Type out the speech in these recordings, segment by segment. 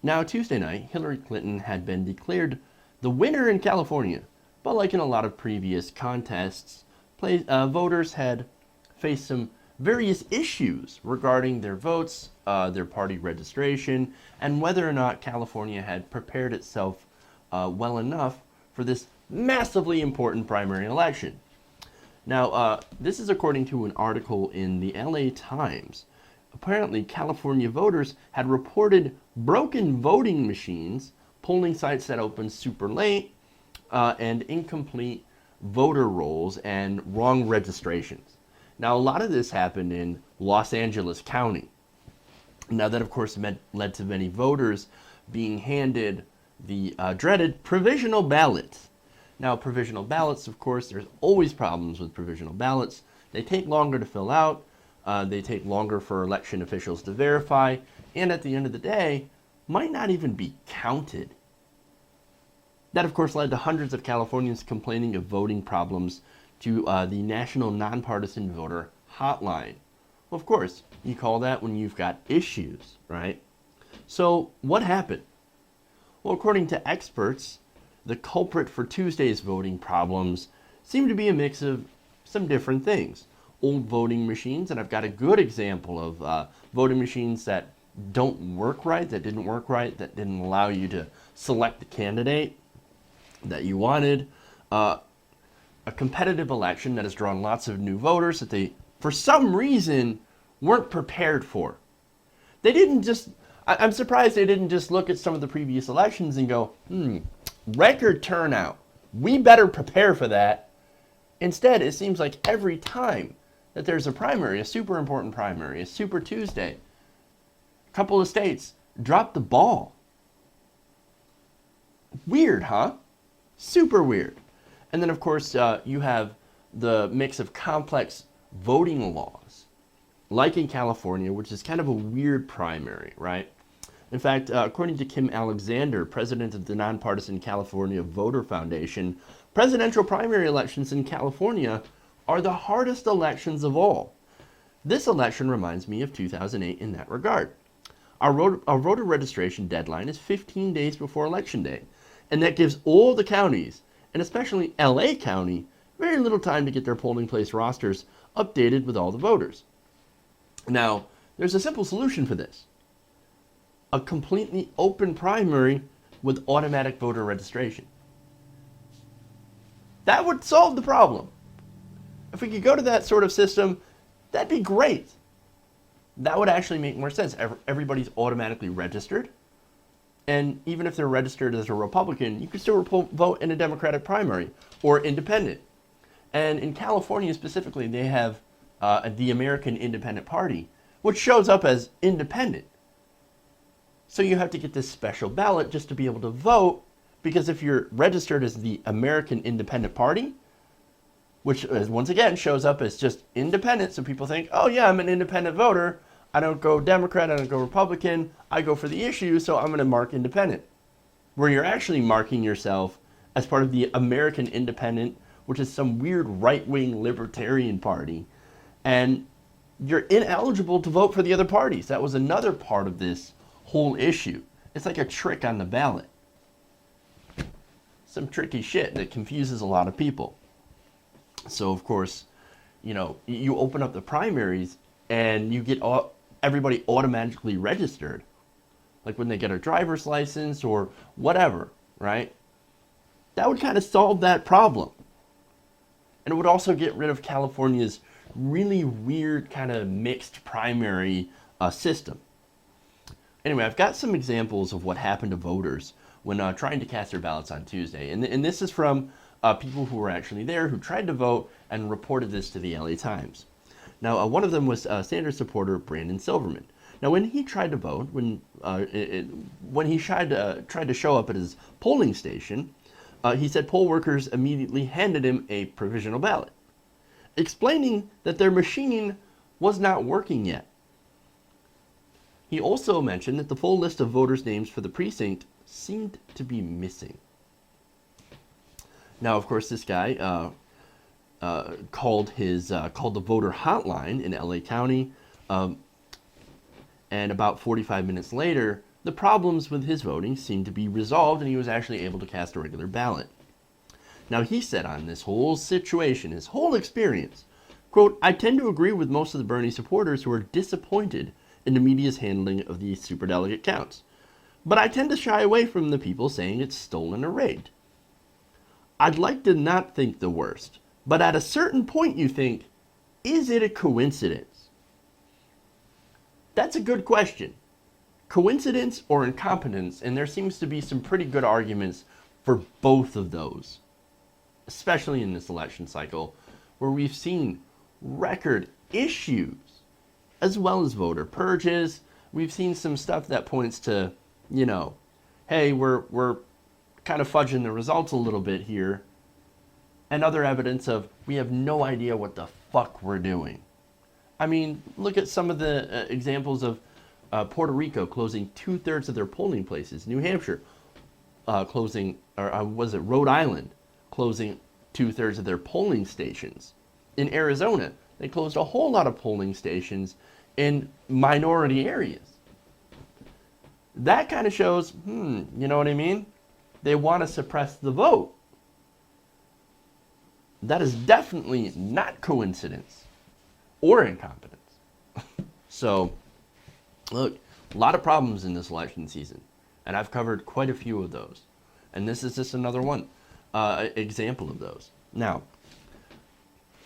Now, Tuesday night, Hillary Clinton had been declared the winner in California, but like in a lot of previous contests, voters had faced some various issues regarding their votes, their party registration, and whether or not California had prepared itself well enough for this massively important primary election. Now, this is according to an article in the LA Times. Apparently, California voters had reported broken voting machines, polling sites that opened super late, and incomplete voter rolls and wrong registrations. Now, a lot of this happened in Los Angeles County. Now, that of course led to many voters being handed the dreaded provisional ballots. Now, provisional ballots, of course, there's always problems with provisional ballots. They take longer to fill out, they take longer for election officials to verify, and at the end of the day, might not even be counted. That, of course, led to hundreds of Californians complaining of voting problems to the National Nonpartisan Voter Hotline. Well, of course, you call that when you've got issues, right? So, what happened? Well, according to experts, the culprit for Tuesday's voting problems seemed to be a mix of some different things. Old voting machines, and I've got a good example of voting machines that don't work right, that didn't work right, that didn't allow you to select the candidate that you wanted. A competitive election that has drawn lots of new voters that they, for some reason, weren't prepared for. They didn't just, I'm surprised they didn't just look at some of the previous elections and go, record turnout. We better prepare for that. Instead, it seems like every time that there's a primary, a super important primary, a Super Tuesday, a couple of states drop the ball. Weird, huh? Super weird. And then, of course, you have the mix of complex voting laws, like in California, which is kind of a weird primary, right? In fact, according to Kim Alexander, president of the Nonpartisan California Voter Foundation, presidential primary elections in California are the hardest elections of all. This election reminds me of 2008 in that regard. Our voter registration deadline is 15 days before Election Day, and that gives all the counties, and especially LA County, very little time to get their polling place rosters updated with all the voters. Now, there's a simple solution for this. A completely open primary with automatic voter registration. That would solve the problem. If we could go to that sort of system, that'd be great. That would actually make more sense. Everybody's automatically registered. And even if they're registered as a Republican, you could still vote in a Democratic primary or independent. And in California specifically, they have the American Independent Party, which shows up as independent. So you have to get this special ballot just to be able to vote, because if you're registered as the American Independent Party, which once again shows up as just independent, so people think, oh yeah, I'm an independent voter. I don't go Democrat, I don't go Republican, I go for the issue, so I'm going to mark independent. Where you're actually marking yourself as part of the American Independent, which is some weird right-wing libertarian party, and you're ineligible to vote for the other parties. That was another part of this whole issue. It's like a trick on the ballot. Some tricky shit that confuses a lot of people. So, of course, you open up the primaries and you get everybody automatically registered. Like when they get a driver's license or whatever, right? That would kind of solve that problem. And it would also get rid of California's really weird kind of mixed primary system. Anyway, I've got some examples of what happened to voters when trying to cast their ballots on Tuesday. And this is from people who were actually there, who tried to vote and reported this to the LA Times. Now, one of them was Sanders supporter Brandon Silverman. Now, when he tried to vote, when he tried to show up at his polling station, he said poll workers immediately handed him a provisional ballot, explaining that their machine was not working yet. He also mentioned that the full list of voters' names for the precinct seemed to be missing. Now, of course, this guy called the voter hotline in LA County, and about 45 minutes later, the problems with his voting seemed to be resolved and he was actually able to cast a regular ballot. Now, he said on this whole situation, his whole experience, quote, "I tend to agree with most of the Bernie supporters who are disappointed in the media's handling of these superdelegate counts. But I tend to shy away from the people saying it's stolen or rigged. I'd like to not think the worst, but at a certain point you think, is it a coincidence?" That's a good question. Coincidence or incompetence, and there seems to be some pretty good arguments for both of those, especially in this election cycle, where we've seen record issues, as well as voter purges. We've seen some stuff that points to, hey, we're kind of fudging the results a little bit here, and other evidence of we have no idea what the fuck we're doing. I mean, look at some of the examples of Puerto Rico closing 2/3 of their polling places, New Hampshire closing, or was it Rhode Island closing 2/3 of their polling stations. In Arizona, they closed a whole lot of polling stations in minority areas. That kind of shows, you know what I mean? They want to suppress the vote. That is definitely not coincidence or incompetence. So, look, a lot of problems in this election season, and I've covered quite a few of those. And this is just another one, example of those. Now,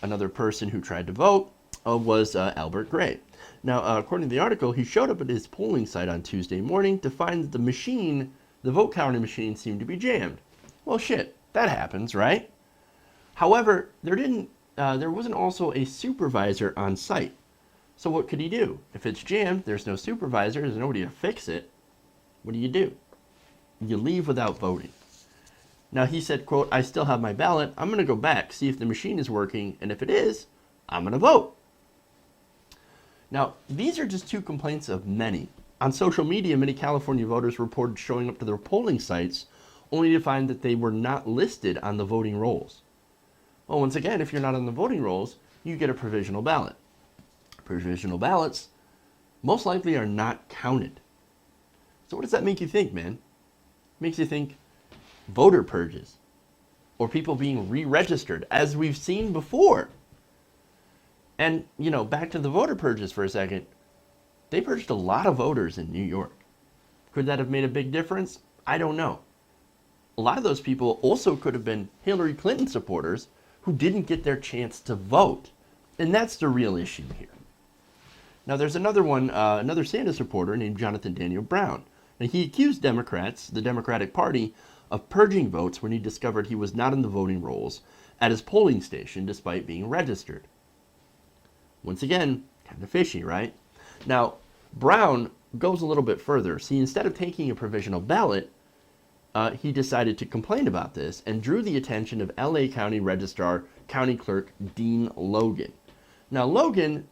another person who tried to vote was Albert Gray. Now, according to the article, he showed up at his polling site on Tuesday morning to find that the vote counting machine seemed to be jammed. Well, shit, that happens, right? However, there wasn't also a supervisor on site. So what could he do? If it's jammed, there's no supervisor, there's nobody to fix it. What do? You leave without voting. Now, he said, quote, "I still have my ballot. I'm going to go back, see if the machine is working, and if it is, I'm going to vote." Now, these are just two complaints of many. On social media, many California voters reported showing up to their polling sites only to find that they were not listed on the voting rolls. Well, once again, if you're not on the voting rolls, you get a provisional ballot. Provisional ballots most likely are not counted. So what does that make you think, man? It makes you think voter purges or people being re-registered, as we've seen before. And, back to the voter purges for a second. They purged a lot of voters in New York. Could that have made a big difference? I don't know. A lot of those people also could have been Hillary Clinton supporters who didn't get their chance to vote. And that's the real issue here. Now, there's another one, another Sanders supporter named Jonathan Daniel Brown. And he accused Democrats, the Democratic Party, of purging votes when he discovered he was not in the voting rolls at his polling station despite being registered. Once again, kind of fishy, right? Now, Brown goes a little bit further. See, instead of taking a provisional ballot, he decided to complain about this and drew the attention of LA County Registrar County Clerk Dean Logan. Now, Logan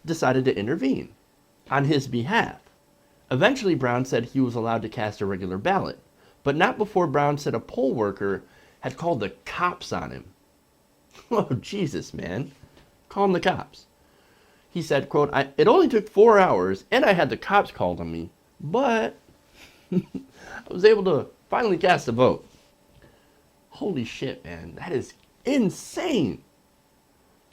decided to intervene on his behalf. Eventually, Brown said he was allowed to cast a regular ballot, but not before Brown said a poll worker had called the cops on him. Oh, Jesus, man. Calling the cops. He said, quote, "It only took 4 hours, and I had the cops called on me, but I was able to finally cast a vote." Holy shit, man. That is insane.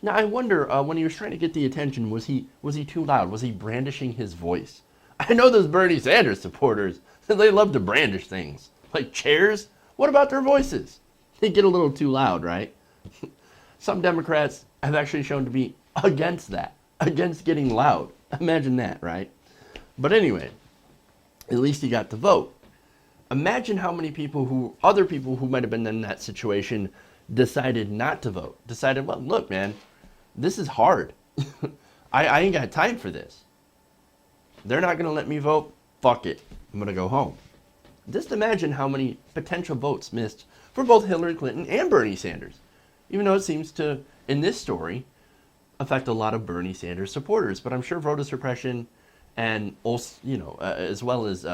Now, I wonder, when he was trying to get the attention, was he too loud? Was he brandishing his voice? I know those Bernie Sanders supporters, they love to brandish things. Like chairs? What about their voices? They get a little too loud, right? Some Democrats have actually shown to be against that. Against getting loud. Imagine that, right? But anyway, at least he got to vote. Imagine how many other people who might have been in that situation decided not to vote. Decided, well, look, man, this is hard. I ain't got time for this. They're not going to let me vote. Fuck it. I'm going to go home. Just imagine how many potential votes missed for both Hillary Clinton and Bernie Sanders. Even though it seems to, in this story, affect a lot of Bernie Sanders supporters. But I'm sure voter suppression and also, as well as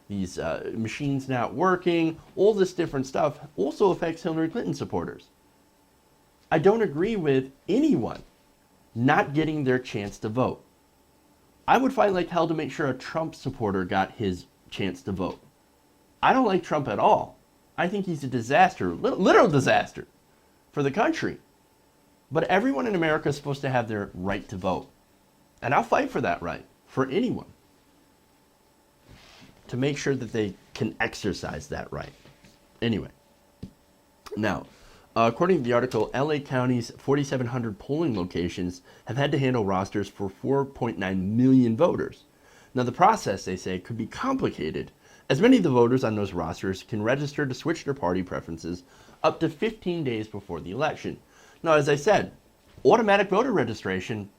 these machines not working, all this different stuff also affects Hillary Clinton supporters. I don't agree with anyone not getting their chance to vote. I would fight like hell to make sure a Trump supporter got his chance to vote. I don't like Trump at all. I think he's a disaster, literal disaster for the country. But everyone in America is supposed to have their right to vote. And I'll fight for that right, for anyone, to make sure that they can exercise that right. Anyway, now, according to the article, LA County's 4,700 polling locations have had to handle rosters for 4.9 million voters. Now, the process, they say, could be complicated, as many of the voters on those rosters can register to switch their party preferences up to 15 days before the election. Now, as I said, automatic voter registration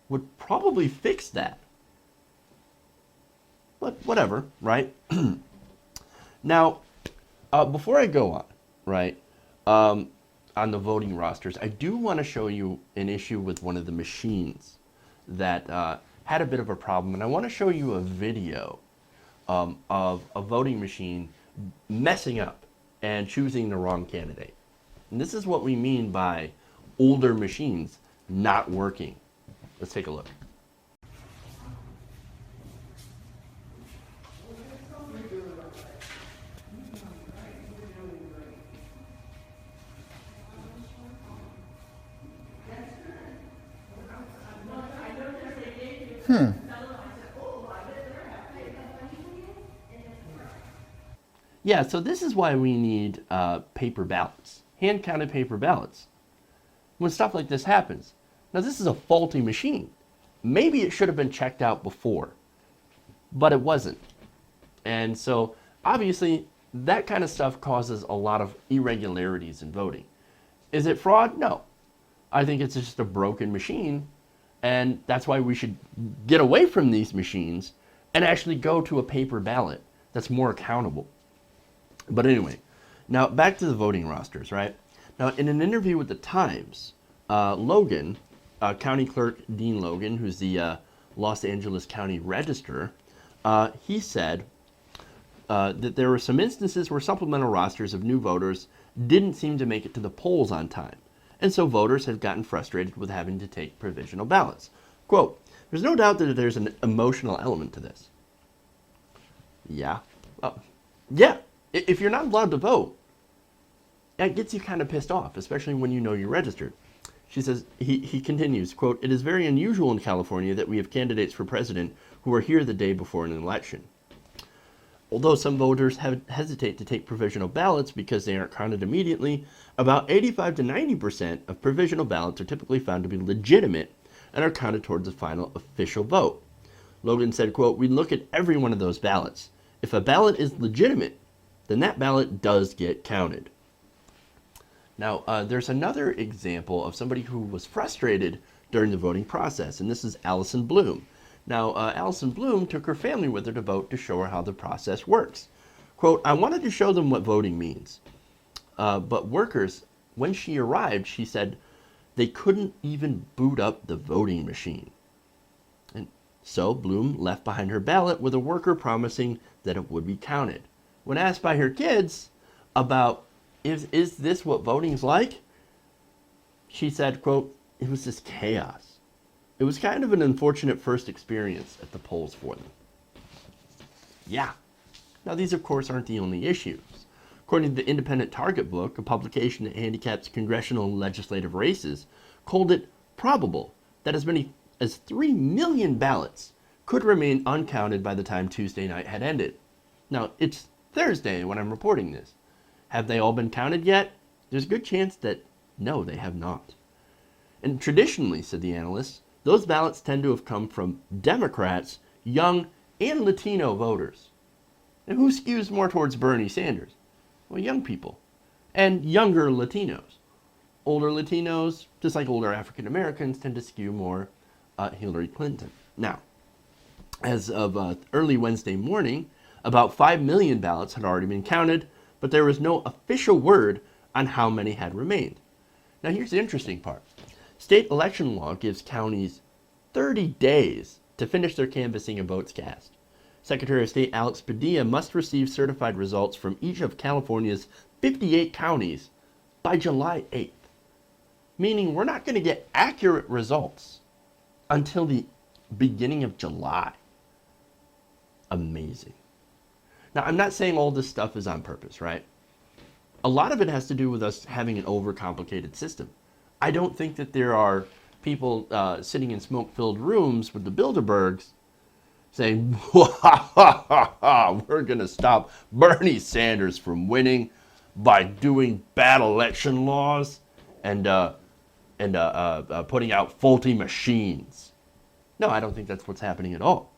would probably fix that. But whatever, right? Now, before I go on, right, on the voting rosters, I do want to show you an issue with one of the machines that had a bit of a problem. And I want to show you a video of a voting machine messing up and choosing the wrong candidate. And this is what we mean by older machines not working. Let's take a look. Yeah, so this is why we need paper ballots, hand-counted paper ballots, when stuff like this happens. Now, this is a faulty machine. Maybe it should have been checked out before, but it wasn't. And so, obviously, that kind of stuff causes a lot of irregularities in voting. Is it fraud? No. I think it's just a broken machine, and that's why we should get away from these machines and actually go to a paper ballot that's more accountable. But anyway, now back to the voting rosters, right? Now, in an interview with the Times, Logan, County Clerk Dean Logan, who's the Los Angeles County Register, he said that there were some instances where supplemental rosters of new voters didn't seem to make it to the polls on time. And so voters have gotten frustrated with having to take provisional ballots. Quote, "There's no doubt that there's an emotional element to this." Yeah. Yeah. If you're not allowed to vote, that gets you kind of pissed off, especially when you know you're registered. She says, he continues, quote, "It is very unusual in California that we have candidates for president who are here the day before an election. Although some voters hesitate to take provisional ballots because they aren't counted immediately, about 85 to 90% of provisional ballots are typically found to be legitimate and are counted towards the final official vote." Logan said, quote, "We look at every one of those ballots. If a ballot is legitimate, then that ballot does get counted." Now, there's another example of somebody who was frustrated during the voting process, and this is Allison Bloom. Now, Allison Bloom took her family with her to vote to show her how the process works. Quote, "I wanted to show them what voting means. But workers, when she arrived, she said they couldn't even boot up the voting machine. And so Bloom left behind her ballot with a worker promising that it would be counted. When asked by her kids about, is this what voting's like? She said, quote, "It was just chaos. It was kind of an unfortunate first experience at the polls for them." Yeah. Now, these, of course, aren't the only issues. According to the Independent Target book, a publication that handicaps congressional and legislative races, called it probable that as many as 3 million ballots could remain uncounted by the time Tuesday night had ended. Now, it's Thursday when I'm reporting this. Have they all been counted yet? There's a good chance that no, they have not. And traditionally, said the analyst, those ballots tend to have come from Democrats, young, and Latino voters. And who skews more towards Bernie Sanders? Well, young people. And younger Latinos. Older Latinos, just like older African Americans, tend to skew more Hillary Clinton. Now, as of early Wednesday morning, about 5 million ballots had already been counted, but there was no official word on how many had remained. Now, here's the interesting part. State election law gives counties 30 days to finish their canvassing of votes cast. Secretary of State Alex Padilla must receive certified results from each of California's 58 counties by July 8th, meaning we're not going to get accurate results until the beginning of July. Amazing. Now, I'm not saying all this stuff is on purpose, right? A lot of it has to do with us having an overcomplicated system. I don't think that there are people sitting in smoke-filled rooms with the Bilderbergs saying, we're going to stop Bernie Sanders from winning by doing bad election laws and putting out faulty machines. No, I don't think that's what's happening at all.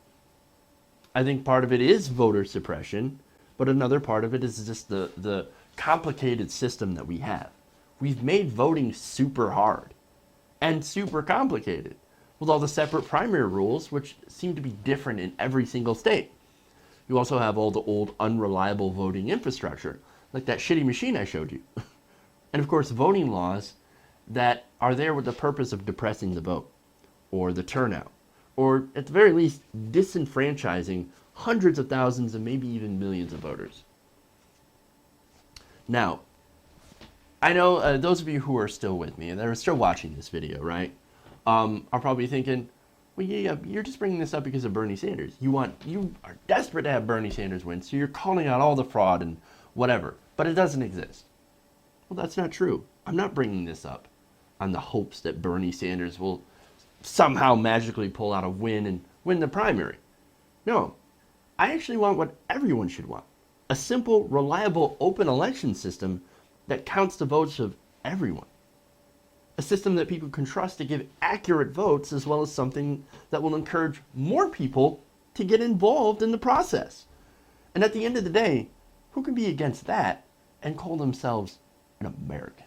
I think part of it is voter suppression, but another part of it is just the complicated system that we have. We've made voting super hard and super complicated with all the separate primary rules, which seem to be different in every single state. You also have all the old unreliable voting infrastructure, like that shitty machine I showed you. And of course, voting laws that are there with the purpose of depressing the vote, or the turnout, or at the very least, disenfranchising hundreds of thousands and maybe even millions of voters. Now, I know those of you who are still with me and that are still watching this video, right, are probably thinking, well, yeah, you're just bringing this up because of Bernie Sanders. You are desperate to have Bernie Sanders win, so you're calling out all the fraud and whatever, but it doesn't exist. Well, that's not true. I'm not bringing this up on the hopes that Bernie Sanders will somehow magically pull out a win and win the primary. No, I actually want what everyone should want. A simple, reliable, open election system that counts the votes of everyone. A system that people can trust to give accurate votes, as well as something that will encourage more people to get involved in the process. And at the end of the day, who can be against that and call themselves an American?